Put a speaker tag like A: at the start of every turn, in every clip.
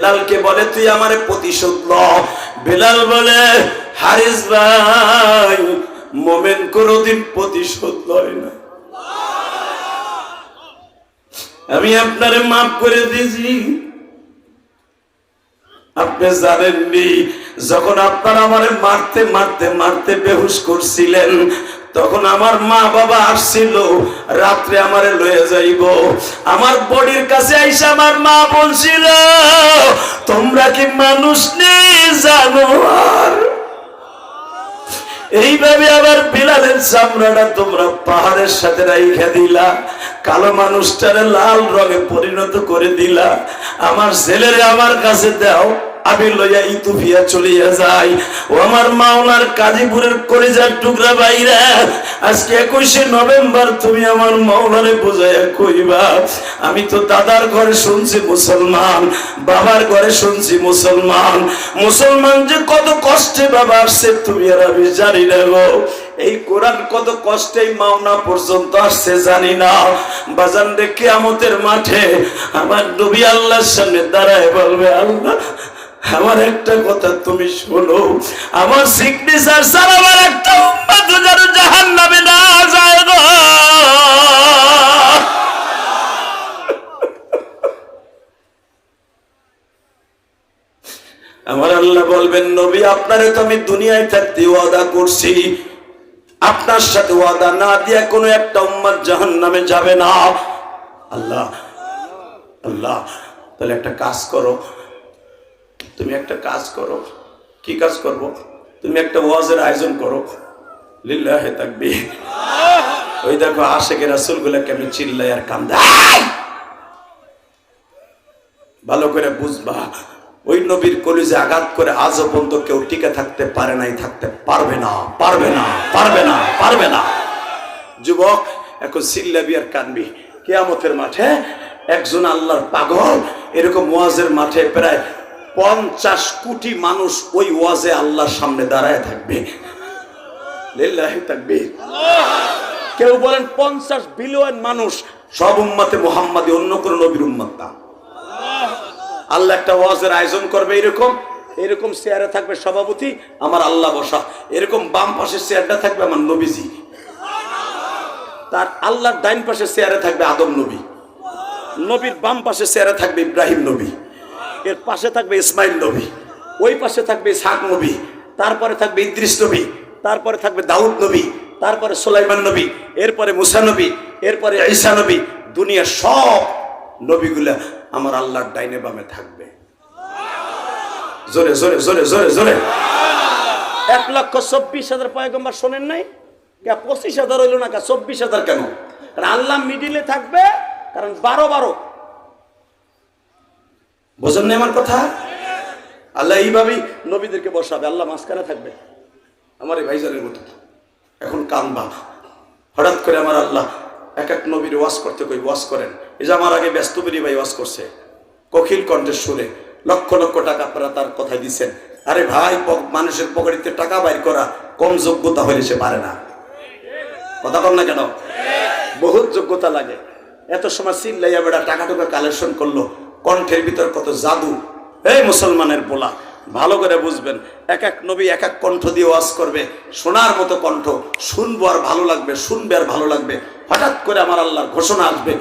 A: বেলালকে বলে তুই আমারে প্রতিশোধ ল। বেলাল বলে হারিস ভাই, মোমেন কোনদিন প্রতিশোধ লয় না, আমি আপনারে মাফ করে দিয়েছি। আপনি জানেননি যখন আপনারা আমারে মারতে মারতে মারতে বেহুশ করছিলেন, তখন আমার মা বাবা আসছিল রাত্রে আমারে লয়ে যাইব। আমার বডির কাছে আইসা আমার মা বলছিল, তোমরা কি মানুষ নেই জানোয়ার? এইভাবে আবার বিলালের চামড়াটা তোমরা পাহাড়ের সাথে রাইখা দিলা, কালো মানুষটারে লাল রঙে পরিণত করে দিলা। আমার ছেলেরে আমার কাছে দাও, আমি লইয়া ইথিওপিয়া চলিয়া যাই। ও আমার মাওলার কাজীপুরের কলিজার টুকরা বাইরা, আজকে 21শে নভেম্বর তুমি আমার মাওলারে বুঝাইয়া কইবা, আমি তো দাদার ঘরে শুনছি মুসলমান, বাবার ঘরে শুনছি মুসলমান, মুসলমান যে কত কষ্টে বাবা আসছে তুমি আর আমি জানি না গো। এই কোরআন কত কষ্টে মাওনা পর্যন্ত আসছে জানি না। বাজান রে, কিয়ামতের মাঠে আমার নবী আল্লাহর সামনে দাঁড়ায় বলবে, আল্লাহ আমার একটা কথা তুমি শোনো, আমার সিগনেচার ছাড়া আমার একটা উম্মত যেন জাহান্নামে না যায় গো। আমার আল্লাহ বলবেন, নবী আপনারে তো আমি দুনিয়ায় থাকতে ওয়াদা করছি, আপনার সাথে ওয়াদা না দিয়া কোনো একটা উম্মত জাহান্নামে যাবে না। আল্লাহ আল্লাহ, তাহলে একটা কাজ করো, তুমি একটা কাজ করো। কি কাজ করব? তুমি একটা ওয়াজের আয়োজন করো। লিল্লাহি তাকবীর। ওই দেখো আশিকে রাসূলগুলো কেমন চিল্লায় আর কান্দে। ভালো করে বুঝবা, ওই নবীর কলিজে আঘাত করে আজ পর্যন্ত কেউ টিকে থাকতে পারে নাই, থাকতে পারবে না, পারবে না, পারবে না, পারবে না। যুবক এখন চিল্লাবি আর কানবি। কিয়ামতের মাঠে একজন আল্লাহর পাগল এরকম ওয়াজের মাঠে প্রায় 50 কোটি মানুষ ওই ওয়াজে আল্লাহর সামনে দাঁড়ায় থাকবে। লিল্লাহি তাকবীর। কেউ বলেন 50 বিলিয়ন মানুষ, সব উম্মতে মুহাম্মাদি, অন্য কোন নবীর উম্মত না। আল্লাহ একটা ওয়াজের আয়োজন করবে, এরকম এরকম চেয়ারে থাকবে সভাপতি আমার আল্লাহ বসা, এরকম বাম পাশের চেয়ারটা থাকবে আমার নবীজি, তার আল্লাহর ডাইন পাশের চেয়ারে থাকবে আদম নবী, নবীর বাম পাশের চেয়ারে থাকবে ইব্রাহিম নবী, এর পাশে থাকবে ইসমাইল নবী, ওই পাশে থাকবে ইসহাক নবী, তারপরে থাকবে ইদ্রিস নবী, তারপরে থাকবে দাউদ নবী, তারপরে সুলাইমান নবী, এরপরে মুসা নবী, এরপরে ঈসা নবী। দুনিয়ার সব নবীগুলা আমার আল্লাহর ডাইনে বামে থাকবে। জোরে জোরে জোরে জোরে জোরে। 1,24,000 পয়গম্বর শোনেন নাই? 25,000 হইল না, 24,000 কেন? আল্লাহ মিডিলে থাকবে, কারণ 12 বোঝেন না আমার কথা? আল্লাহ এইভাবেই নবীদেরকে বসাবে, আল্লাহ মাঝখানে থাকবে আমার এই ভাইজানের মতো। এখন কানবা, হঠাৎ করে আমার আল্লাহ এক এক নবীর ওয়াজ করতে কই ওয়াজ করেন। এই যে আমার আগে ব্যস্তবরী ভাই ওয়াজ করছে কোকিল কণ্ঠের সুরে, লক্ষ লক্ষ টাকা আপনারা তার কথা দিচ্ছেন। আরে ভাই, মানুষের পকেটে টাকা বাইর করা কম যোগ্যতা হলে সে পারে না। কথা বল না কেন? বহুত যোগ্যতা লাগে। এত সময় চিল্লাইয়া বেড়া টাকা টুকা কালেকশন করলো, কণ্ঠের ভিতর কত জাদু। এই মুসলমানের পোলা, ভালো করে বুঝবেন, এক এক নবী এক এক কণ্ঠ দিয়ে ওয়াজ করবে, শোনার মতো কণ্ঠ, শুনবো আর ভালো লাগবে, শুনবে আর ভালো লাগবে। হঠাৎ করে আমার আল্লাহর ঘোষণা আসবে।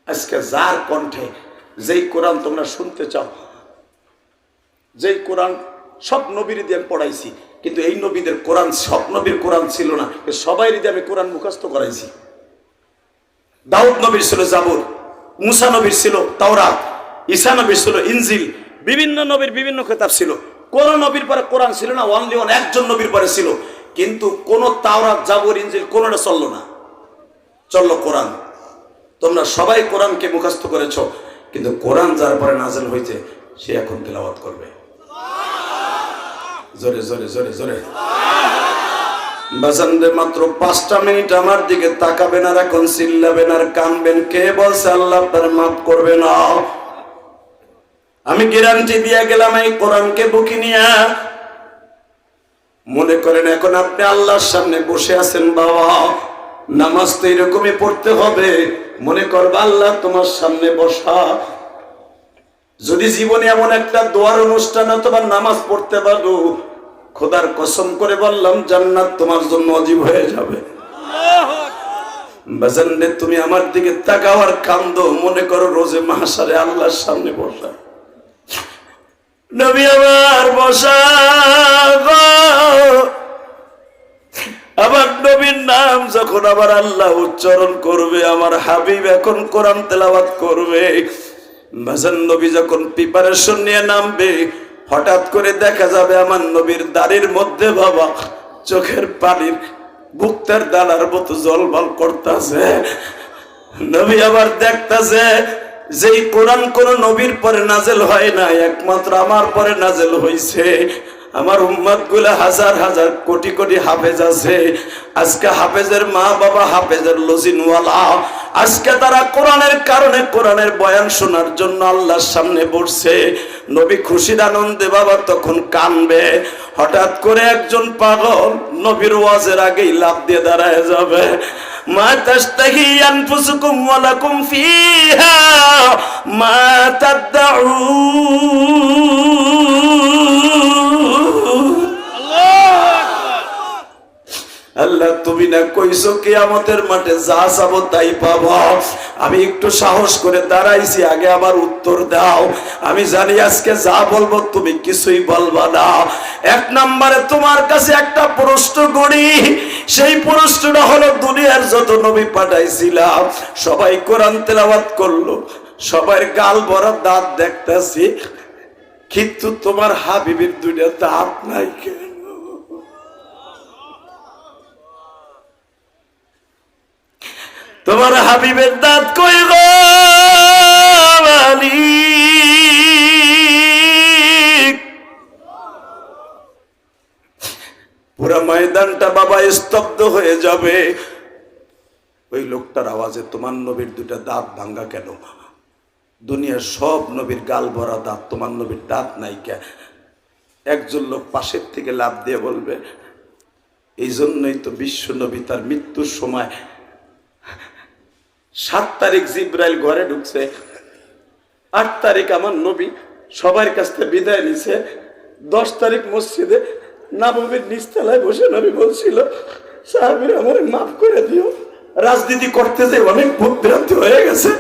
A: আজকে যার কণ্ঠে যেই কোরআন তোমরা শুনতে চাও, যেই কোরআন সব নবীর দিয়ে আমি পড়াইছি, কিন্তু এই নবীদের কোরআন সব নবীর কোরআন ছিল না, সবাই দিয়ে আমি কোরআন মুখস্থ করাইছি। দাউদ নবীর ছিল জাবুর, মুসা নবীর ছিল তাওরাত, ঈসা নবীর ছিল ইনজিল, বিভিন্ন নবীর বিভিন্ন কিতাব ছিল। কোন নবীর পরে কোরআন ছিল না, অনলি একজন নবীর পরে ছিল। কিন্তু কোন তাওরাত, জাবুর, ইনজিল কোনটা চললো না, চললো কোরআন। তোমরা সবাই কোরআনকে মুখস্থ করেছো, কিন্তু কোরআন যার পরে নাযিল হয়েছে সে এখন তেলাওয়াত করবে। জোরে জোরে জোরে জোরে। বাজানদের মাত্র 5টা মিনিট আমার দিকে তাকাবেন আর এখন চিল্লাবেন আর কানবেন। কে বলছে আল্লাহ আপনার মাফ করবে না? আমি গ্যারান্টি দিয়ে গেলাম, এই কোরআনকে বুকে নিয়ে মনে করেন এখন আপনি আল্লাহর সামনে বসে আছেন। বাবা, নামাজ তো এরকমই পড়তে হবে। মনে করবা আল্লাহ তোমার সামনে বসা, যদি জীবনে এমন একটা দোয়ার অনুষ্ঠান অথবা নামাজ পড়তে পারো, খোদার কসম করে বললাম জান্নাত তোমার জন্য ওয়াজিব হয়ে যাবে। বাজানরে তুমি আমার দিকে তাকাও আর কান্দো, মনে করো রোজে মাহশারে আল্লাহর সামনে বসা। নবী আমার বসা গো, আমার নবীর নাম যখন আবার আল্লাহ উচ্চারণ করবে, আমার হাবিব এখন কোরআন তেলাওয়াত করবে, বাজান নবী যখন প্রিপারেশন নিয়ে নামবে, হঠাৎ করে দেখা যাবে আমার নবীর দাড়ির মধ্যে বাবা চোখের পানির বুকটার দানার মতো জলবল করতেছে। নবী আবার দেখতেছে যেই কোরআন কোন নবীর পরে নাজেল হয় না, একমাত্র আমার পরে নাজেল হইছে। আমার উম্মত গুলা হাজার হাজার কোটি কোটি হাফেজ আছে, আজকে হাফেজের মা বাবা হাফেজের লজিনওয়ালা, আজকে তারা কোরআনের কারণে কোরআনের বয়ান শোনার জন্য আল্লাহর সামনে বসছে। নবী খুশির আনন্দে বাবা তখন কানবে। হঠাৎ করে একজন পাগল নবীর ওয়াজের আগেই লাফ দিয়ে দাঁড়ায় যাবে। মা তাস্তাহি আনফুসুকুম ওয়া লাকুম ফিহা মা তাদউন। আল্লাহ তুমি না কইছো কিয়ামতের মাঠে যা চাবো তাই পাবো। আমি একটু সাহস করে দাঁড়াইছি, আগে আমার উত্তর দাও। আমি জানি আজকে যা বলবো তুমি কিছুই বলবা না। এক নম্বরে তোমার কাছে একটা প্রশ্ন করি, সেই প্রশ্নটা হলো দুনিয়ার যত নবী পাঠাইছিলাম সবাই কোরআন তেলাওয়াত করলো, সবার গাল ভরা দাঁত দেখতেছি, কিন্তু তোমার হাবিবের দুইটা দাঁত নাই কেন? তোমার হাবিবের দাঁত কই গো মালিক? পুরা ময়দানটা বাবা স্তব্ধ হয়ে যাবে। ওই লোকটার আওয়াজে তোমার নবীর দুটা দাঁত ভাঙ্গা কেন? দুনিয়ার সব নবীর গাল ভরা দাঁত, তোমার নবীর দাঁত নাই কেন? একজন লোক পাশের থেকে লাফ দিয়ে বলবে, এই জন্যই তো বিশ্ব নবী তার মৃত্যুর সময় 7 তারিখ জিব্রাইল ঘরে ঢুকছে, 8 তারিখ আমার নবী সবার কাছ থেকে বিদায় নিছে, 10 তারিখ মসজিদে নববীর নিচতলায় বসে নবী বলছিল, সাহাবীরা আমারে মাফ করে দিও, রাজনীতি করতে যে অনেক ভুলভ্রান্তি হয়ে গেছে।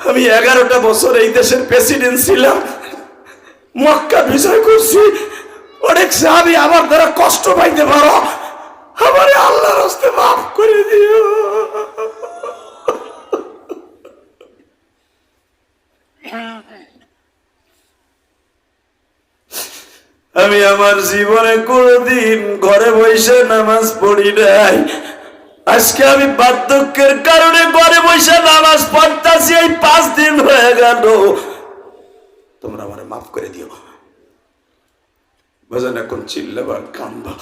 A: আমি 11টা বছর এই দেশের প্রেসিডেন্ট ছিলাম, মক্কা বিজয় করছি, অনেক সাহাবী আমার দ্বারা কষ্ট পাইতে পারো, আমারে আল্লাহর রাস্তায় মাফ করে দিও। আমি আমার জীবনে কোনদিন ঘরে বসে নামাজ পড়ি নাই, আজকে আমি বার্ধক্যের কারণে ঘরে বসে নামাজ পড়তাছি, এই 5 দিন হয়ে গেল, তোমরা আমারে মাফ করে দিও। বাজান এখন চিল্লাবার কান্দা।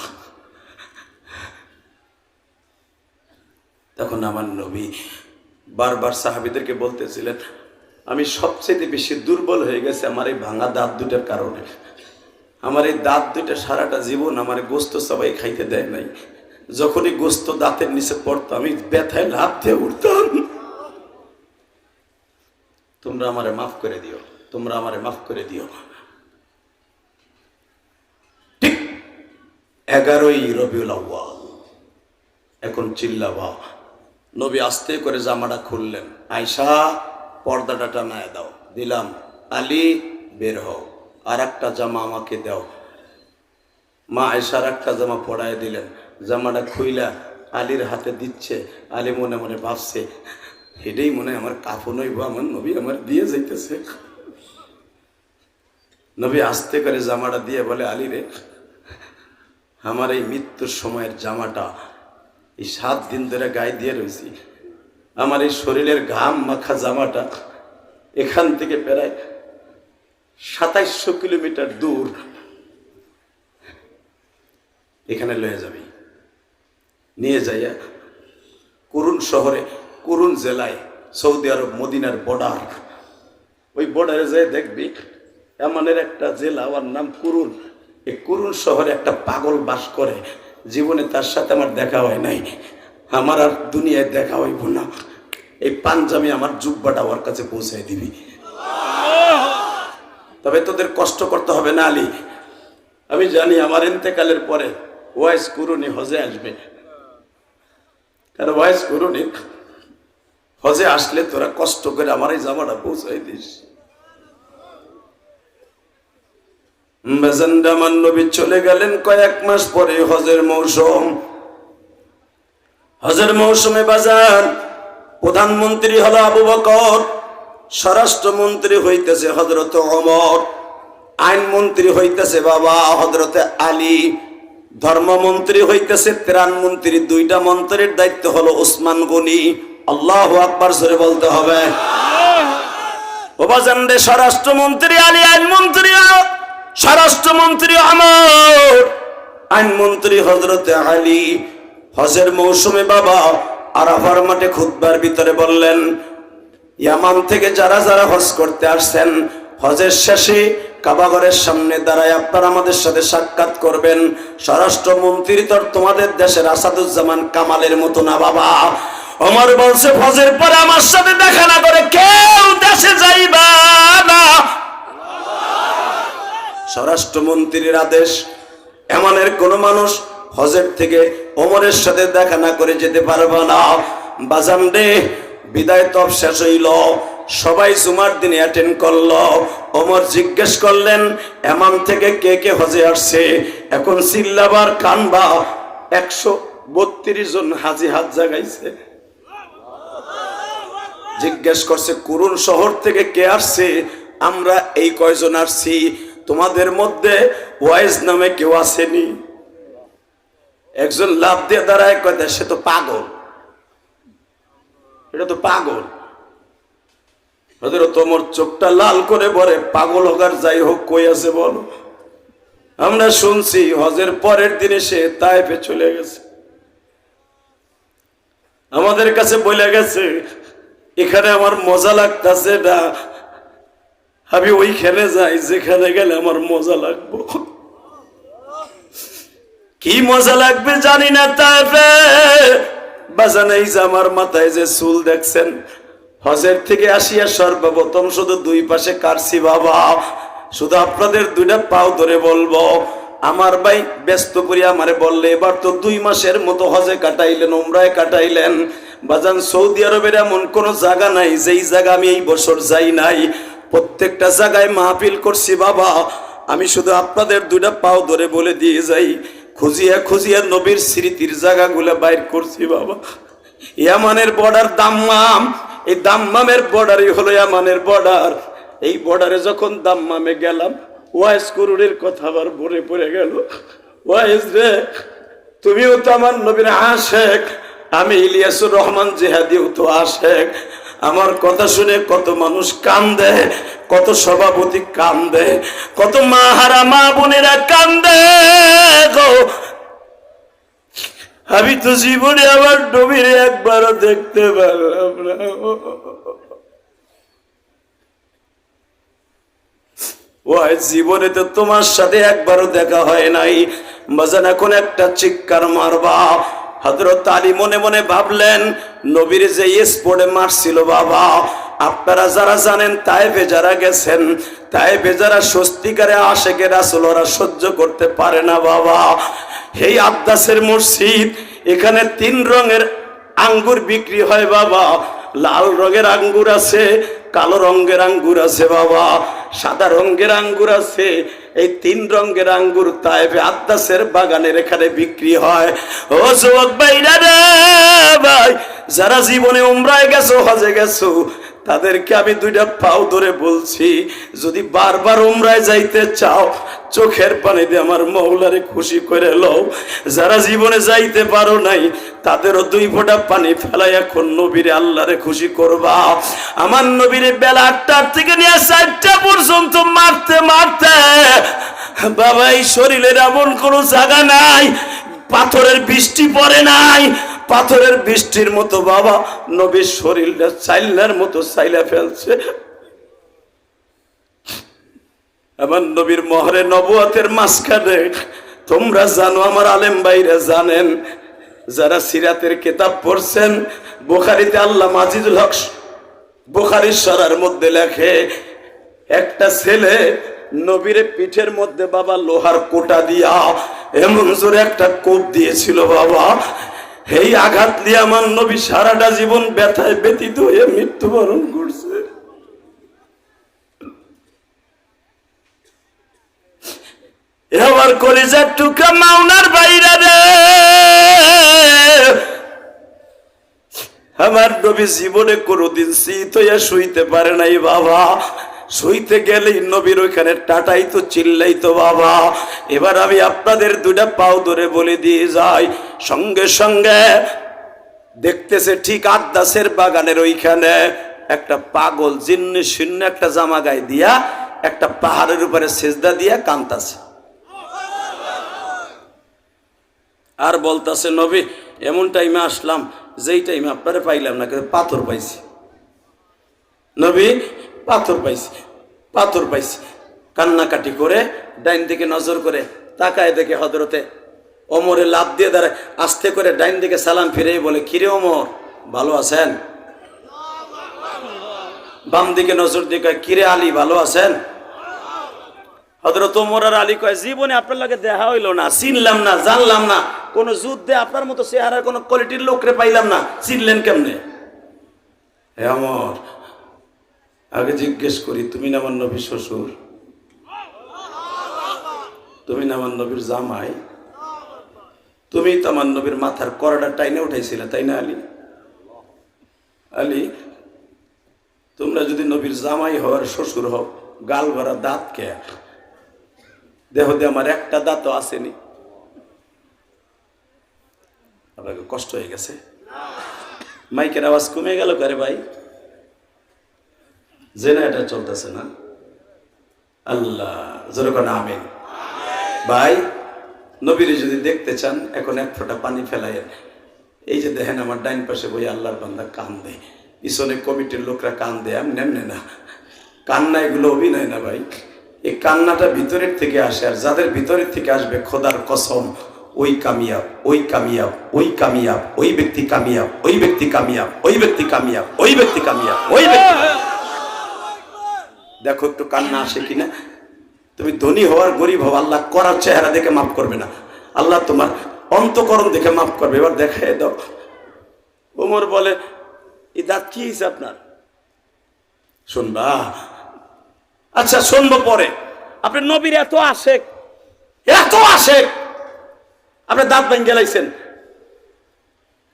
A: তখন আমার নবী বারবার সাহাবীদেরকে বলতেছিলেন, আমি সবচেয়ে বেশি দুর্বল হয়ে গেছে আমার এই ভাঙা দাঁত দুটার কারণে। আমার এই দাঁত দুইটা সারাটা জীবন আমার গোস্ত সবাই খাইতে দেয় নাই, যখনই গোস্ত দাঁতের নিচে পড়তো আমি ব্যথায় লাফ দিয়ে উঠতাম। তোমরা আমারে মাফ করে দিও, তোমরা আমারে মাফ করে দিও। ঠিক 11ই রবিউল আউয়াল, এখন চিল্লাবা। নবী আস্তে করে জামাটা খুললেন, আয়েশা পর্দাটা টানায় দাও, দিলাম। আলী বের হও, আর একটা জামা আমাকে দাও। মা আয়েশার একটা জামা পরায় দিলেন, জামাটা খুইলা আলীর হাতে দিচ্ছে। আলী মনে মনে ভাবছে, এটাই মনে হয় আমার কাফন হইব, আমার নবী আমার দিয়ে যাইতেছে। নবী আস্তে করে জামাটা দিয়ে বলে, আলী রে, আমার এই মৃত্যুর সময়ের জামাটা এই 7 দিন ধরে গায়ে দিয়ে রয়েছি, আমার এই শরীরের ঘাম মাখা জামাটা এখান থেকে প্রায় 2700 কিলোমিটার দূর এখানে লয়ে যাবি, নিয়ে যাইয়া কুরুন শহরে, কুরুন জেলায়, সৌদি আরব মদিনার বর্ডার, ওই বর্ডারে যেয়ে দেখবি এমনের একটা জেলা, ওর নাম কুরুন। এই কুরুন শহরে একটা পাগল বাস করে, জীবনে তার সাথে আমার দেখা হয় নাই, আমার আর দুনিয়ায় দেখা হইব না। এই পাঞ্জাবি আমার জুব্বাটা ওর কাছে পৌঁছায় দিবি। তবে তোদের কষ্ট করতে হবে না আলী। আমি জানি আমার ইন্তেকালের পরে ওয়াইস কুরুনি হজে আসবে, কারণ ওয়াইস কুরুনি হজে আসলে তোরা কষ্ট করে আমার এই জামাটা পৌঁছাই দিস। আমার নবী চলে গেলেন কয়েক মাস পরে হজের মৌসুম। হজের মৌসুমে বাজার প্রধানমন্ত্রী হলো আবু বকর, স্বরাষ্ট্রমন্ত্রী হইতেছে হযরত ওমর, আইনমন্ত্রী হইতেছে বাবা হযরতে আলী, ধর্মমন্ত্রী হইতেছে ত্রাণমন্ত্রী। দুইটা মন্ত্রীর দায়িত্ব হলো ওসমান গনি। আল্লাহু আকবার জোরে বলতে হবে। ও বাজান রে, স্বরাষ্ট্রমন্ত্রী আলী, আইনমন্ত্রী স্বরাষ্ট্রমন্ত্রী ওমর, আইনমন্ত্রী হযরতে আলী। হজের মৌসুমে বাবা আরাফার মাঠে খুতবার ভিতরে বললেন, ইয়ামান থেকে যারা যারা হজ করতে আসছেন, হজের শেষে কাবাগরের সামনে দাঁড়ায় আপনারা আমাদের সাথে সাক্ষাৎ করবেন। স্বরাষ্ট্রমন্ত্রী তো তোমাদের দেশের আসাদুজ্জামান কামালের মতো না বাবা। ওমর বলছে, হজের পরে আমার সাথে দেখা না করে কেউ দেশে যাইবা না। স্বরাষ্ট্রমন্ত্রীর আদেশ, এমনের কোন মানুষ হজের থেকে ওমরের সাথে দেখা না করে যেতে পারবে না। বাজান রে, বিদায় তফ শেষ হইল, সবাই জুমার দিনে অ্যাটেন্ড করলো। ওমর জিজ্ঞেস করলেন, এমান থেকে কে কে হজে আসছে? এখন চিল্লাবার কানবা 132 জন হাজি হাত জাগাইছে। জিজ্ঞেস করছে, কুরুন শহর থেকে কে আসছে? আমরা এই কয়জন আসছি, তোমাদের মধ্যে ওয়াইজ নামে কেউ আসেনি? একজন লাভ দিয়ে দাঁড়ায়, কয় সে তো পাগল, এটা তো পাগল। হযরত ওমর চোখটা লাল করে বলে, পাগল হোক আর যাই হোক, কই আছে বলো? আমরা শুনছি হজের পরের দিনে সে তায়েফে চলে গেছে, আমাদের কাছে বলে গেছে এখানে আমার মজা লাগতেছে না, আমি ওইখানে যাই যেখানে গেলে আমার মজা লাগবো। কি মজা লাগবে জানি না তায়েফে। বাজান, এই যে আমার মাথায় যে চুল দেখছেন, হজের থেকে আসিয়া সর্বপ্রথম শুধু দুই পাশে কাটছি বাবা। শুধু আপনাদের দুইটা পাও ধরে বলবো, আমার ভাই ব্যস্ত করি আমারে বললে, এবার তো 2 মাসের মতো হজে কাটাইলেন, উমরায় কাটাইলেন। বাজান, সৌদি আরবের এমন কোন জায়গা নাই যেই জায়গা আমি এই বছর যাই নাই। প্রত্যেকটা জায়গায় মাহফিল করছি বাবা। আমি শুধু আপনাদের দুইটা পাও ধরে বলে দিয়ে যাই, খুঁজিয়া খুঁজিয়া নবীর স্মৃতির জায়গাগুলো বাইর করছি বাবা। ইয়ামানের বর্ডার দাম্মাম, এই দাম্মামের বর্ডারই হলো ইয়ামানের বর্ডার। এই বর্ডারে যখন দাম্মামে গেলাম, ওয়াইস কুরুনের কথা আবার ভরে পড়ে গেল। ওয়াইস রে, তুমিও তো আমার নবীর আশেক, আমি ইলিয়াসুর রহমান জিহাদিও তো আশেক। আমার কথা শুনে কত মানুষ কান্দে, কত সভাপতি কান্দে, কত মা হারা মা বোনেরা কান্দে গো। আমি তো জীবনে আমার নবীর একবারও দেখতে পারলাম না। ওই জীবনে তো তোমার সাথে একবারও দেখা হয় নাই। বাজান, এখন একটা চিৎকার মারবা। হযরত আলী মনে মনে ভাবলেন, নবীর যে স্পোর্টে মারছিল বাবা, আপনারা যারা জানেন তায়েফে যারা গেছেন, তায়েফে যারা সত্যিকারে আশেকে রাসূল, ওরা সহ্য করতে পারে না বাবা। এই আব্বাসের মসজিদ, এখানে 3 রঙের আঙ্গুর বিক্রি হয় বাবা। লাল রঙের আঙ্গুর আছে, কালো রঙের আঙ্গুর আছে বাবা, সাদা রঙের আঙ্গুর আছে। এই 3 রঙের আঙ্গুর তায়েফে আব্বাসের বাগানের এখানে বিক্রি হয়। ও যুবক ভাইরা রে ভাই, যারা জীবনে উমরায় গেছো, হজে গেছো, তাদেরকে আমি দুইটা পাও ধরে বলছি, যদি বারবার উমরায় যাইতে চাও, চোখের পানি দিয়ে আমার মওলারে খুশি করে লও। যারা জীবনে যাইতে পারো নাই, তাদেরও 2 ফোঁটা পানি ফেলাই এখন নবীরে আল্লাহরে খুশি করবা। আমার নবীরে বেলা 8টার থেকে নিয়ে 4টা পর্যন্ত মারতে মারতে বাবা, এই শরীরের এমন কোনো জায়গা নাই পাথরের বৃষ্টি পড়ে নাই। পাথরের বৃষ্টির মতো বাবা নবীর শরীরটা চাইলার মতো চাইলা ফেলছে। আমার নবীর মহরে নবুয়তের মাঝখানে, তোমরা জানো, আমার আলেম ভাইরা জানেন, যারা সিরাতের কিতাব পড়ছেন, বুখারীতে আল্লামা আজিজুল হক বুখারীর শরহের মধ্যে লেখে, একটা ছেলে নবীর পিঠের মধ্যে বাবা লোহার কোটা দিয়া এমন জোরে একটা কোপ দিয়েছিল বাবা, এই আঘাত দিয়ে আমার নবী সারাটা জীবন ব্যথায় ব্যথিত হয়ে মৃত্যুবরণ করছে। এবার কলিজার টুকরা মাওনার বাইরা রে, আমার নবী জীবনে কোনোদিন শীত হইয়া শুইতে পারে নাই বাবা, শুইতে গেলেই নবীর ওইখানে টাটাই তো চিল্লাই তো বাবা। এবার আমি আপনাদের দুটা পাও ধরে বলে দিয়ে যাই, সঙ্গে সঙ্গে দেখতেছে ঠিক আদাসের বাগানের ওইখানে একটা পাগল জিন্নি শূন্য একটা জামা গায়ে দিয়া একটা পাহাড়ের উপরে সেজদা দিয়া কান্তাছে আর বলতাছে, নবী এমন টাইমে আসলাম যেই টাইমে আপনারা পাইলাম না, কিন্তু পাথর পাইছি নবী, পাথর পাইছি, পাথর পাইছি। কান্নাকাটি করে ডাইন দিকে নজর করে তাকায় দেখে হযরতে ওমরে লাফ দিয়ে দাঁড়ায়, আস্তে করে ডাইন দিকে সালাম ফিরে বলে, কিরে ওমর ভালো আছেন? বাম দিকে নজর দিয়ে কয়, কিরে আলী ভালো আছেন? হযরত ওমর আর আলী কয়, জীবনে আপনার লাগে দেখা হইল না, চিনলাম না, জানলাম না, কোন যুদ্ধে আপনার মতো চেহারার কোন কোয়ালিটির লোকরে পাইলাম না, চিনলেন কেমনে? হে ওমর, আগে জিজ্ঞেস করি, তুমি না আমার নবীর শ্বশুর? তুমি না আমার নবীর জামাই? তুমি তো আমার নবীর মাথার করোনা টাইনে উঠাইছিলে, তাই না আলী? আলী, তোমরা যদি নবীর জামাই হওয়ার শ্বশুর হও, গাল ভরা দাঁত কে? দেহ দিয়ে আমার একটা দাঁতও আসেনি। আপনাকে কষ্ট হয়ে গেছে? মাইকের আওয়াজ কমে গেল করে ভাই, জেনারেটর চলতেছে না? আল্লাহ জোরে কোন আমিন। ভাই নবীর যদি দেখতে চান এখন এক ফোঁটা পানি ফেলাইয়েন। এই যে দেখেন আমার ডাইন পাশে বই আল্লাহর বান্দা কান্দে, পিছনে কমিটির লোকরা কান্দে, এমনি এমনি না, কান্না এগুলো অভিনয় না ভাই, এই কান্নাটা ভিতরের থেকে আসে, আর যাদের ভিতরের থেকে আসবে খোদার কসম ওই কামিয়াব, ওই কামিয়াব, ওই কামিয়াব, ওই ব্যক্তি কামিয়াব, ওই ব্যক্তি কামিয়াব, ওই ব্যক্তি কামিয়াব, ওই ব্যক্তি কামিয়াব, ওই ব্যক্তি। দেখো একটু কান্না আসে কিনা। তুমি ধনী হওয়ার গরিব হও, আল্লাহ করার চেহারা দেখে মাফ করবে না, আল্লাহ তোমার অন্তঃকরণ দেখে মাফ করবে। এবার দেখাই দাও। ওমর বলে, এই দাঁত কি হয়েছে আপনার? শুনবা? আচ্ছা শুনবো পরে। আপনি নবীর এত আশেক, এত আশেক, আপনি দাঁত ভেঙে গেলাইছেন,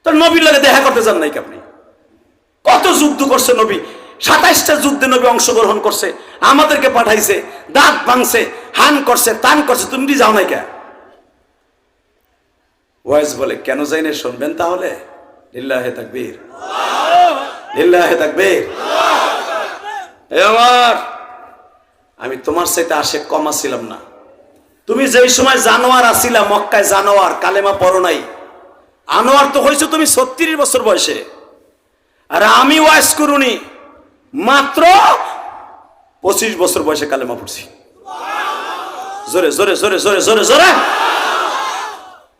A: তোর নবীর লাগে দেখা করতে চান নাই? আপনি কত যুদ্ধ করছে নবী, 27টা যুদ্ধে নবী অংশগ্রহণ করছে, আমাদেরকে পাঠাইছে, দাঁত ভাঙছে, হান করছে, তান করছে, তুমি যাও নাই কে? ওয়াইজ বলে, কেন যাই না শুনবেন তাহলে? লিল্লাহে তাকবীর, লিল্লাহে তাকবীর। আমার আমি তোমার সাথে আশেক কম ছিলাম না। তুমি যেই সময় জানোয়ার আসিলা মক্কায়, জানোয়ার কালেমা পড়ো নাই, আনোয়ার তো হয়েছে তুমি 36 বছর বয়সে, আর আমি ওয়াইজ করুনি মাত্র 25 বছর বয়সে কালেমা পড়ছি। জোরে জোরে জোরে জোরে জোরে জোরে।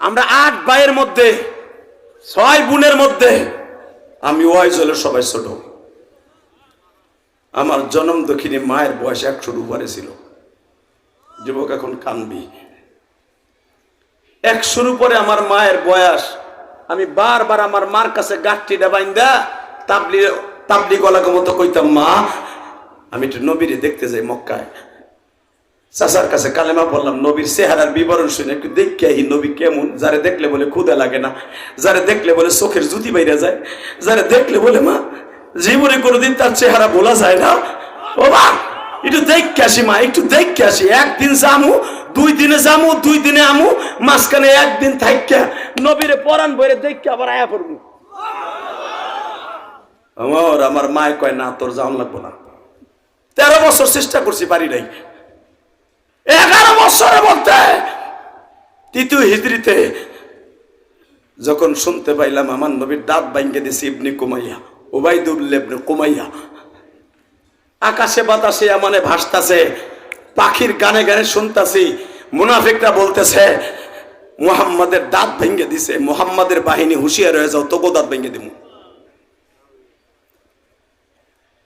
A: আমরা 8 ভাইয়ের মধ্যে 6 বোনের মধ্যে আমি ওয়াইজ হলে সবাই ছোট। আমার জন্ম দক্ষিণী মায়ের বয়স 100-র উপরে ছিল। যুবক এখন কানবি, 100-র উপরে আমার মায়ের বয়স। আমি বারবার আমার মার কাছে গাঁটটিটা বাইন্দা তাবলি গলাকে মতো কইতাম, মা আমি একটু নবীরে দেখতে যাই মক্কায়। চাচার কাছে কালেমা পড়লাম, নবীর চেহারার বিবরণ শুনে একটু দেখে আহি নবী কেমন। যারে দেখলে বলে ক্ষুধা লাগে না, যারে দেখলে বলে চোখের জুতি বাইরে যায়, যারে দেখলে বলে মা জীবনে কোনোদিন তার চেহারা বলা যায় না। ও মা একটু দেখে আসি, মা একটু দেখে আসি। একদিন যামু, 2 দিনে যামু, 2 দিনে আমু, মাঝখানে একদিন থাইকা নবীরে পরাণ বইরে দেখে আবার আয়া পড়বো। আমার মায় কয়, না তোর যাওয়ান লাগবো না। 13 বছর চেষ্টা করছি, পারি নাই। 11 বছরে বলতে 3য় হিজরিতে যখন শুনতে পাইলাম আমার নবীর দাঁত ভাঙ্গে দিছে ইবনে কুমাইয়া, উবাইদুল্লাহ ইবনে কুমাইয়া, আকাশে বাতাসে মানে ভাসতাছে, পাখির গানে গানে শুনতাছি, মুনাফিকরা বলতেছে মুহাম্মাদের দাঁত ভেঙে দিছে, মুহাম্মাদের বাহিনী হুঁশিয়ার হয়ে যাও, তোকে দাঁত ভেঙে দিব।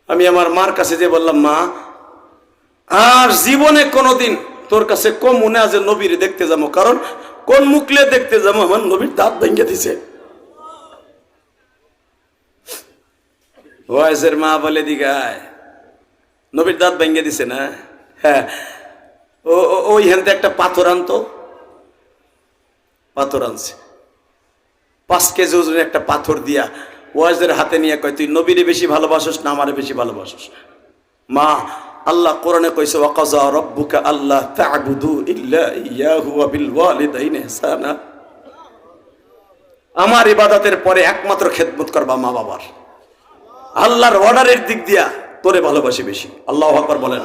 A: আমি আমার মার কাছে যে বললাম, মা আর জীবনে কোনোদিন তোর কাছে কম মনে আছে নবীর দেখতে যাবো, কারণ কোন মুখলে দেখতে যাবো, আমার নবীর দাঁত ভেঙে দিছে। ওয়াইজের মা বলে দিগায় নবীর দাঁত ভেঙে দিছে না। হ্যাঁ, ওই হেনতে একটা পাথর আনতো, পাথর আনছে 5 কেজি ওজনের একটা পাথর দিয়া ওয়াইজের হাতে নিয়ে কয়, তুই নবীরে বেশি ভালোবাসোস না আমারে বেশি ভালোবাসোস? মা, আল্লাহ কোরআনে কইছে ওয়াকাযা রাব্বুকা আল্লা তা'বুদু ইল্লা ইয়াহু ওয়া বিল ওয়ালিদাইনি ইহসানা। আমার ইবাদতের পরে একমাত্র খেদমত করবা মা বাবার। আল্লাহর অর্ডারের দিক দিয়া তোরে ভালোবাসি বেশি। আল্লাহু আকবার বলেন।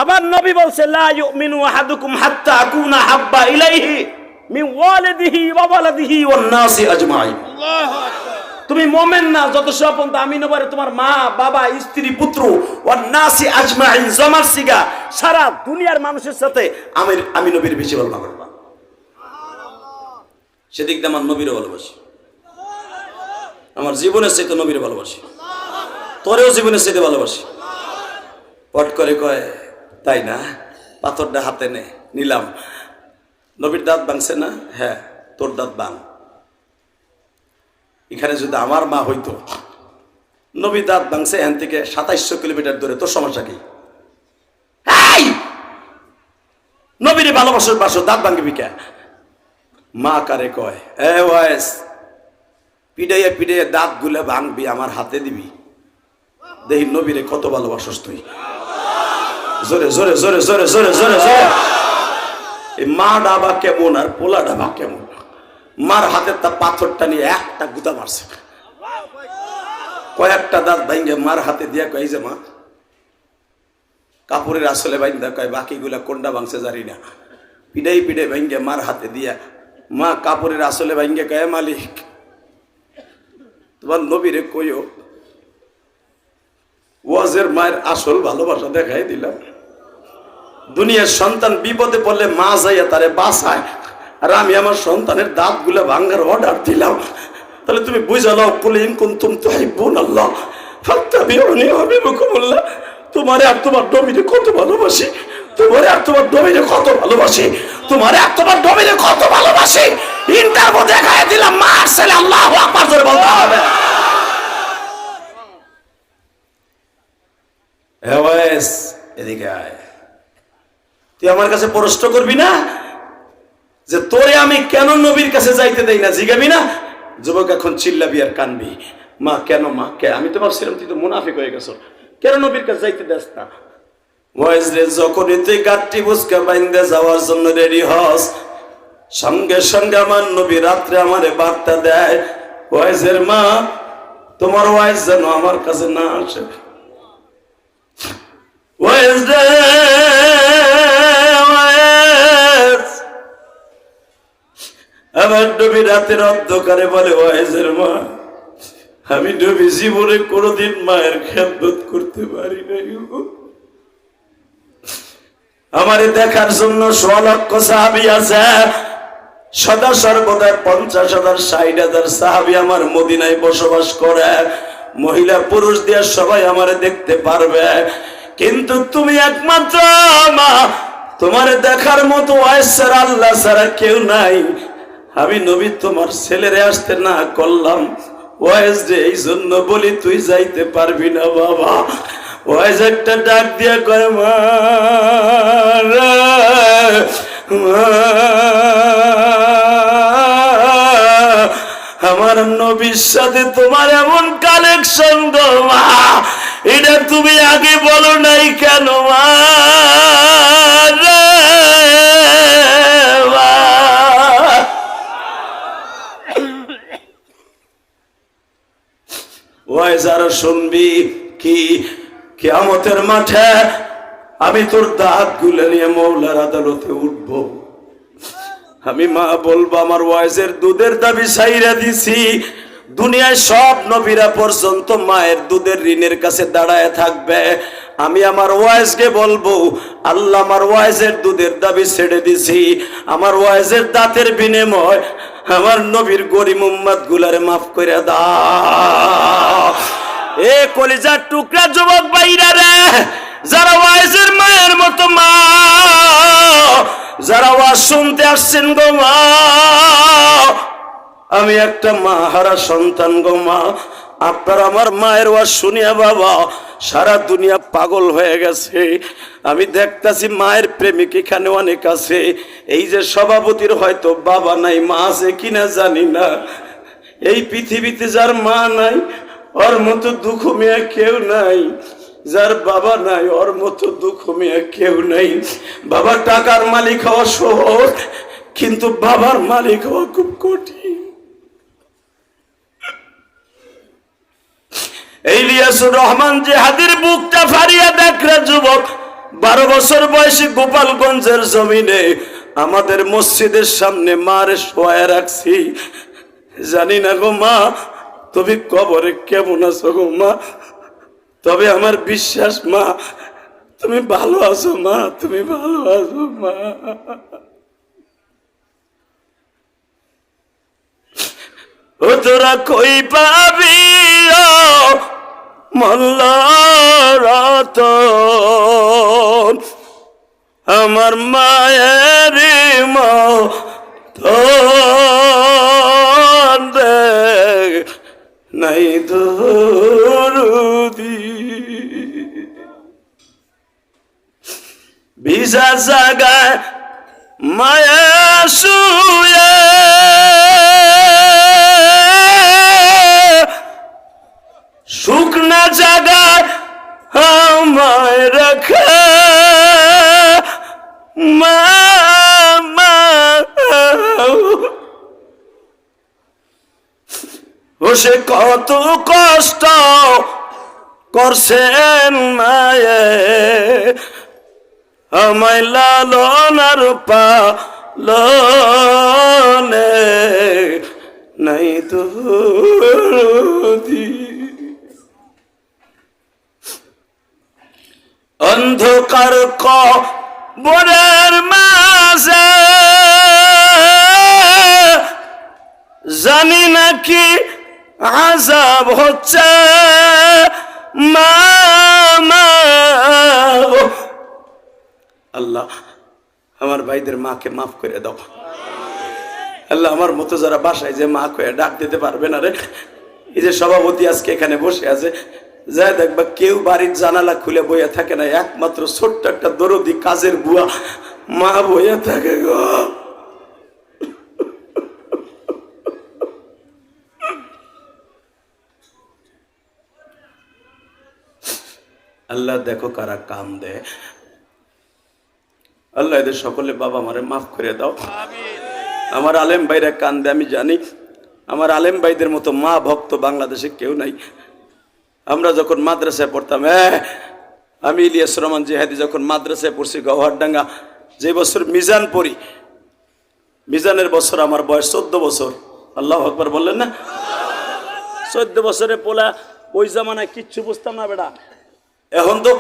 A: আবার নবী বলছে লা ইউমিনু আহাদুকুম হাত্তা আকুনা হাব্বা ইলাইহি মিন ওয়ালিদিহি ওয়া ওয়ালাদিহি ওয়ান নাসি আজমাইন। আল্লাহু আকবার। তুমি মুমিন না যতক্ষণ পর্যন্ত আমি নবরে তোমার মা বাবা স্ত্রী পুত্র ওয়ান নাসি আজমাইন জমার সিগা সারা দুনিয়ার মানুষের সাথে আমি নবীর বেশি ভালোবাসা করবা। সেদিক দিয়ে আমার নবীরও ভালোবাসি, আমার জীবনের চাইতে নবীর ভালোবাসি, তোরেও জীবনের চাইতে ভালোবাসি। পট করে কয় তাই না, পাথরটা হাতে নে, নিলাম। নবীর দাঁত ভাঙছে না? হ্যাঁ, তোর দাঁত ভাঙ। এখানে যদি আমার মা হইতো, নবী দাঁত ভাঙছে এখান থেকে 2700 কিলোমিটার দূরে, তোর সমস্যা কি? নবীরে ভালোবাসো বাসো, দাঁত ভাঙবি কে? মা কারে কয়, এ ওয়াইস পিড়াইয়া পিড়াইয়া দাঁত গুলা ভাঙবি, আমার হাতে দিবি, দেখি নবীরে কত ভালোবাসস তুই। জোরে জোরে জোরে জোরে জোরে জোরে জোরে। এই মা ডাবা কেমন আর পোলা ডাবা কেমন? মার হাতের তা পাথরটা নিয়ে একটা গুতা মারছে, কয়েকটা দাঁত ভাঙ্গে মার হাতে দিয়া কয় যে মা কাপড়ের আসলে বাইন্দা কয় বাকিগুলা কোনটা ভাঙছে জানি না। পিড়াই পিড়াই ভাঙ্গে মার হাতে দিয়া মা কাপড়ের আসলে ভাঙ্গে কয় মালিক তোমার নবীরে কইও ওয়াজের মায়ের আসল ভালোবাসা দেখাই দিলাম। দুনিয়ার সন্তান বিপদে পড়লে মা যাইয়া তারে বাঁচায়, আর আমি আমার সন্তানের দাঁত গুলা ভাঙ্গার অর্ডার দিলাম। তাহলে তুমি বুঝালাও কুল ইন কুনতুম তুহিব্বুনাল্লাহ ফাত্তাবিউনি ইউহিব্বুকুমুল্লাহ। তোমারে আর তোমার নবীরে কত ভালোবাসি, তোমারে আর তোমার নবীরে কত ভালোবাসি, তোমারে আর তোমার নবীরে কত ভালোবাসি। ইন্টারভিউ দেখাই দিলাম, মা আসলে আল্লাহু আকবার জোরে বলতে হবে। হে ওয়াইস এদিকে আয়, তুই আমার কাছে প্রশ্ন করবি না যে তোরে আমি কেন নবীর কাছে যাইতে দেই না? জিগাবি না? যুবক এখন চিল্লাবি আর কানবি, মা কেন, মা কে? আমি তো ভাবছিলাম তুই তো মুনাফিক হয়ে গেছ, কেন নবীর কাছে যাইতে দেস না? ওয়াইস রে, যখনই তুই গাঠটি বুঝকা বাইন্দে যাওয়ার জন্য রেডি হস, সঙ্গে সঙ্গে আমার নবী রাত্রে আমারে বার্তা দেয়, ওয়াইসের মা তোমার ওয়াইস যেন আমার কাছে না আসে। ওয়াইস রে, আমার নবী রাতের অন্ধকারে বলে, ওয়াইজের মা আমি নবী জীবনে কোনোদিন মায়ের খেদমত করতে পারি নাই। আমারে দেখার জন্য 100 লক্ষ সাহাবী আছে, সদা সর্বদা 50,000 60,000 সাহাবী আমার মদিনায় বসবাস করে, মহিলা পুরুষ দিয়ে সবাই আমারে দেখতে পারবে, কিন্তু তুমি একমাত্র মা, তোমারে দেখার মতো ওয়াইস ছাড়া আল্লাহ ছাড়া কেউ নাই। আমি নবী তোমার ছেলেরে আসতে না করলাম, ওয়াইস রে এই জন্য বলি তুই যাইতে পারবি না বাবা। ওয়াইস একটা ডাক দিয়া কয়, মা আমার নবীর সাথে তোমার এমন কালেকশন গো মা, এটা তুমি আগে বলো নাই কেন মা? ওয়াইজ আরো শুনবি কি, কিয়ামতের মাঠে আমি তোর দাঁত গুলে নিয়ে মওলার আদালতে উঠবো, আমি মা বলবো আমার ওয়াইজের দুধের দাবি ছাইরা দিছি। দুনিয়ায় সব নবীরা পর্যন্ত মায়ের দুধের ঋণের কাছে দাঁড়ায় থাকবে, আমি আমার ওয়াইজকে বলবো আল্লাহ আমার ওয়াইজের দুধের দাবি ছেড়ে দিছি, আমার ওয়াইজের দাঁতের বিনিময় আমার নবীর গরিব উম্মত গুলারে মাফ করে দাও। এ কলিজার টুকরা যুবক ভাইরা রে, যারা ওয়াইজের মায়ের মতো মা, যারা ওয়াজ শুনতে আসছেন গো মা, আমি একটা মা হারা সন্তান গো মা। আপনার আমার মায়ের ওয়াজ শুনিয়া বাবা সারা দুনিয়া পাগল হয়ে গেছে। আমি দেখতাছি মায়ের প্রেমিক এখানে অনেক আছে। এই যে সভাপতির হয়তো বাবা নাই, মা আছে কিনা জানি না। এই পৃথিবীতে যার মা নাই ওর মতো দুঃখ মেয়ে কেউ নাই, যার বাবা নাই ওর মতো দুঃখ মেয়ে কেউ নাই। বাবা টাকার মালিক হওয়া সহজ, কিন্তু বাবার মালিক হওয়া খুব কঠিন। ইলিয়াসুর রহমান জিহাদির বুকটা ফাড়িয়া দেখরে যুবক 12 বছর বয়সী গোপালগঞ্জের জমিনে আমাদের মসজিদের সামনে মারে শোয়া রাখছি। জানি না গো মা তুমি কবরে কেমন আছো গো মা, তবে আমার বিশ্বাস মা তুমি ভালো আছো মা, তুমি ভালো আছো মা। ও তোরা কই পাবি মল্লারতন আমার মায়ের মতন নাই দরদি। ভিজা জাগায় মায়া শুয়ে শুকনা জাগায় আমায় রাখে মা। ও সে কত কষ্ট করছেন মায়ে, আমায় লালন আর পালনে নাই দরদি। অন্ধকার কবরের মাঝে জানি নাকি আযাব হচ্ছে মা। আল্লাহ আমার ভাইদের মাকে মাফ করে দাও আল্লাহ। আমার মতো যারা বাসায় যে মা কয়ে ডাক দিতে পারবে না রে, এই যে সভাপতি আজকে এখানে বসে আছে, যা দেখবা কেউ বাড়ির জানালা খুলে বইয়া থাকে না, একমাত্র ছোট্ট একটা দরদি কাজের বুয়া মা বইয়া থাকে গো। আল্লাহ দেখো কারা কাম দেয়। আল্লাহ এদের সকলে বাবা মারে মাফ করে দাও। আমার আলেম ভাইরা কান্দে আমি জানি, আমার আলেম ভাইদের মতো মা ভক্ত বাংলাদেশে কেউ নাই। আমরা যখন মাদ্রাসায় পড়তাম, আমি ইলিয়াস রহমান জিহাদি যখন মাদ্রাসায় পড়ছি গওহারডাঙ্গা, যে বছর মিজান পড়ি, মিজানের বছর আমার বয়স 14 বছর। আল্লাহু আকবার বললেন না? 14 বছরে পোলা, ওই জামানায় কিচ্ছু বুঝতাম না বেটা। এখন তো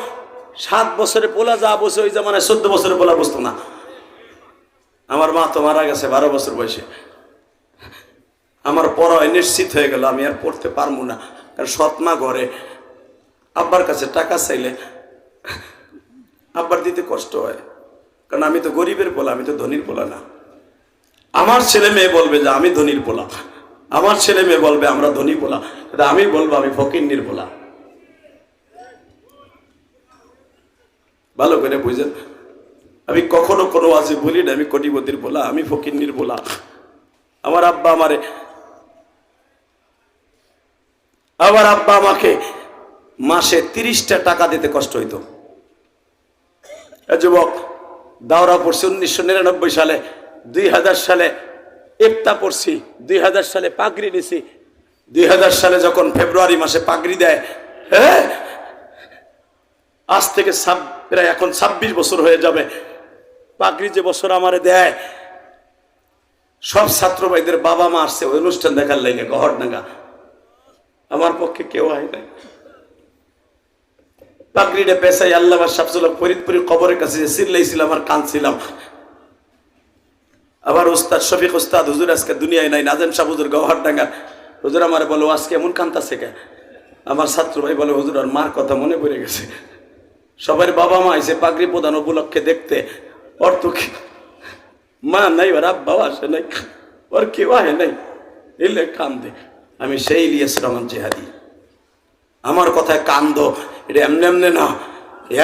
A: 7 বছরে পোলা যা বসে, ওই জামানায় 14 বছরে পোলা বুঝতো না। আমার মা তো মারা গেছে 12 বছর বয়সে। আমার পড়া নিশ্চিত হয়ে গেল আমি আর পড়তে পারবো না, কারণ সৎ মা ঘরে, আব্বার কাছে টাকা চাইলে আব্বার দিতে কষ্ট হয়, কারণ আমি তো গরিবের পোলা, আমি তো ধনীর পোলা না। আমার ছেলে মেয়ে বলবে যে আমি ধনীর পোলা, আমার ছেলে মেয়ে বলবে আমরা ধনী পোলা, আমি বলবো আমি ফকিন্নির পোলা। ভালো করে বুঝেন, আমি কখনো কোনো আজে বলি না আমি কোটিপতির পোলা, আমি ফকিন্নির পোলা। আমার আব্বা আমাকে মাসে 30টা টাকা দিতে কষ্ট হইতো। যুবক দাওরা পড়ছি 1999 সালে, 2000 সালে ইফতা পড়ছি, 2000 সালে পাগড়ি নিছি। 2000 সালে যখন ফেব্রুয়ারি মাসে পাগড়ি দেয়, হ্যাঁ আজ থেকে প্রায় এখন 26 বছর হয়ে যাবে। পাগড়ি যে বছর আমারে দেয়, সব ছাত্র ভাইদের বাবা মা আসছে ওই অনুষ্ঠান দেখার লাগে গহরডাঙ্গা, আমার পক্ষে কেউ হয় নাই। পাগড়িটা পেশাই আল্লাহ শামসুল্লাহ ফরিদপুরের কবরের কাছে চিল্লাইছিলাম আর কাঁদছিলাম। আবার ওস্তাদ শফিক ওস্তাদ হুজুর আজকে দুনিয়ায় নাই, নাজেম শাহ হুজুর গহরডাঙ্গা হুজুর আমার বলো আজকে এমন কান্দাছে কে? আমার ছাত্র ভাই বলে হুজুর আর মার কথা মনে পড়ে গেছে। সবার বাবা মা আইছে পাগড়ি প্রদান উপলক্ষে দেখতে, ওর তো মা নাই, ওর আব্বাও আসে নাই, ওর কেউ আহে নাই, এলে কান্দে। আমি সেই ইলিয়াস রহমান জেহাদি, আমার কথায় কান্দ, এটা এমনি এমনি না,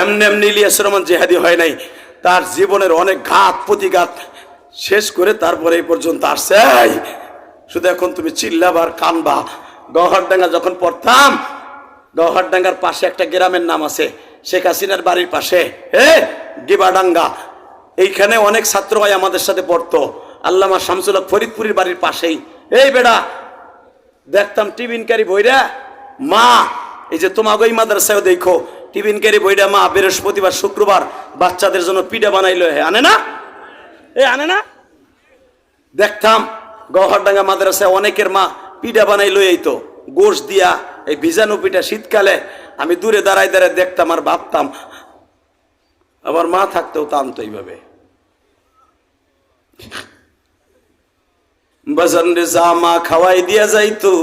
A: এমনি এমনি ইলিয়াস রহমান জেহাদি হয় নাই। তার জীবনের অনেক ঘাত প্রতিঘাত শেষ করে তারপরে এই পর্যন্ত আসছে। শুধু এখন তুমি চিল্লাবার কানবা। গওহারডাঙ্গা যখন পড়তাম, গওহারডাঙ্গার পাশে একটা গ্রামের নাম আছে, শেখ হাসিনার বাড়ির পাশে, গিবাডাঙ্গা। এইখানে অনেক ছাত্র ভাই আমাদের সাথে পড়তো। আল্লামা শামসুল হক ফরিদপুরের বাড়ির পাশেই। এই বেড়া দেখতাম টিফিনকারী বইরা মা, এই যে তোমাকে এই মাদ্রাসায় দেখো টিফিনকারী বইরা মা বৃহস্পতিবার শুক্রবার বাচ্চাদের জন্য পিঠা বানাইলো, আনে না? আনে না? দেখতাম গওহারডাঙ্গা মাদ্রাসায় অনেকের মা পিঠা বানাইলো, এই তো গোশ দিয়া, এই ভিজানো পিঠা শীতকালে। আমি দূরে দাঁড়াই দাঁড়াই দেখতাম আর ভাবতাম আমার মা থাকতেও টানতো এইভাবে। বাজান রে জামা খাওয়াই দিয়া যাইতো,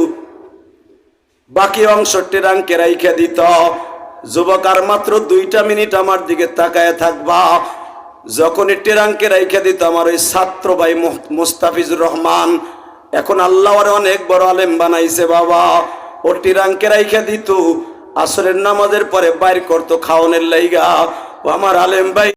A: বাকি অংশ টেরাঙ্কে রাইখা দিত। যুবক আর মাত্র 2টা মিনিট আমার দিকে তাকায় থাকবা। যখনই টেরাঙ্কে রাইখা দিত আমার ওই ছাত্র ভাই মুস্তাফিজুর রহমান, এখন আল্লাহ ওরে অনেক বড় আলেম বানাইছে বাবা, ও টেরাঙ্কে রাইখা দিত। আসরের নামাজের পরে বাইর করতো খাওয়ানোর লাইগা। ও আমার আলেম ভাই